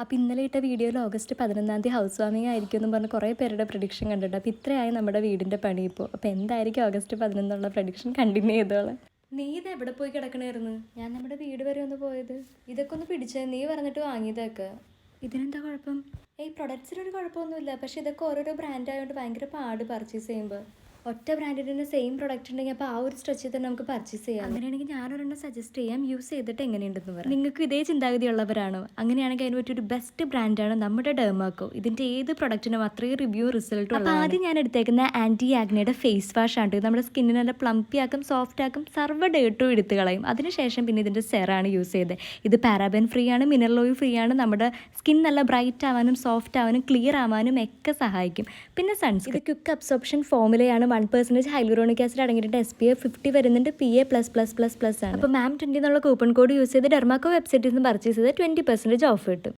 അപ്പോൾ ഇന്നലെ ഇട്ട വീഡിയോയിൽ ഓഗസ്റ്റ് 11 ഹൗസ് വാമിംഗ് ആയിരിക്കും എന്ന് പറഞ്ഞ് കുറേ പേരുടെ പ്രഡിക്ഷൻ കണ്ടിട്ടുണ്ട്. അപ്പോൾ ഇത്രയായി നമ്മുടെ വീടിൻ്റെ പണി ഇപ്പോൾ. അപ്പോൾ എന്തായിരിക്കും ഓഗസ്റ്റ് 11 പ്രഡിക്ഷൻ കണ്ടിന്യൂ ചെയ്തോളാം. നീ ഇത് എവിടെ പോയി കിടക്കണമായിരുന്നു? ഞാൻ നമ്മുടെ വീട് വരെ ഒന്ന് പോയത്. ഇതൊക്കെ ഒന്ന് പിടിച്ചേ, നീ പറഞ്ഞിട്ട് വാങ്ങിയതൊക്കെ. ഇതിനെന്താ കുഴപ്പം? പ്രൊഡക്ട്സിനൊരു കുഴപ്പമൊന്നുമില്ല, പക്ഷേ ഇതൊക്കെ ഓരോരോ ബ്രാൻഡ് ആയതുകൊണ്ട് ഭയങ്കര പാട് പർച്ചേസ് ചെയ്യുമ്പോൾ. ഒറ്റ ബ്രാൻഡിൻ്റെ തന്നെ സെയിം പ്രൊഡക്റ്റ് ഉണ്ടെങ്കിൽ അപ്പോൾ ആ ഒരു സ്ട്രെച്ചിൽ തന്നെ നമുക്ക് പർച്ചേസ് ചെയ്യാം. അങ്ങനെയാണെങ്കിൽ ഞാനൊരെണ്ണം സജസ്റ്റ് ചെയ്യാം, യൂസ് ചെയ്തിട്ട് എങ്ങനെയുണ്ടെന്ന് പറയാം. നിങ്ങൾക്ക് ഇതേ ചിന്താഗതി ഉള്ളവരാണോ? അങ്ങനെയാണെങ്കിൽ അതിന് പറ്റിയൊരു ബെസ്റ്റ് ബ്രാൻഡാണ് നമ്മുടെ ഡെർമാക്കോ. ഇതിൻ്റെ ഏത് പ്രൊഡക്റ്റിനും അത്രയും റിവ്യൂ റിസൾട്ടും. അപ്പോൾ ആദ്യം ഞാൻ എടുത്തേക്കുന്ന ആൻറ്റി ആഗ്നയുടെ ഫേസ് വാഷ് ആണ്. നമ്മുടെ സ്കിന്നിനെ നല്ല പ്ലംപി ആക്കും, സോഫ്റ്റ് ആക്കും, സർവ്വ ഡേട്ടും എടുത്ത് കളയും. അതിനുശേഷം പിന്നെ ഇതിൻ്റെ സെറാണ് യൂസ് ചെയ്തത്. ഇത് പാരാബൻ ഫ്രീ ആണ്, മിനറൽ ഓയിൽ ഫ്രീ ആണ്. നമ്മുടെ സ്കിൻ നല്ല ബ്രൈറ്റ് ആവാനും സോഫ്റ്റ് ആവാനും ക്ലിയർ ആവാനും ഒക്കെ സഹായിക്കും. പിന്നെ സൺസ്ക്രീൻ, ഇത് ക്വിക്ക് അബ്സോർപ്ഷൻ ഫോമിലയാണ്. 1% ഹൈലൂറോണിക് ആസിഡ് അടങ്ങിയിട്ട് SPF 50 വരുന്നുണ്ട്. PA++++ ആണ്. അപ്പോൾ മാം 20 എന്നുള്ള കൂപ്പൺ കോഡ് യൂസ് ചെയ്ത് ഡെർമാക്കോ വെബ്സൈറ്റിൽ നിന്ന് പർച്ചേസ് ചെയ്ത് 20% ഓഫ് കിട്ടും.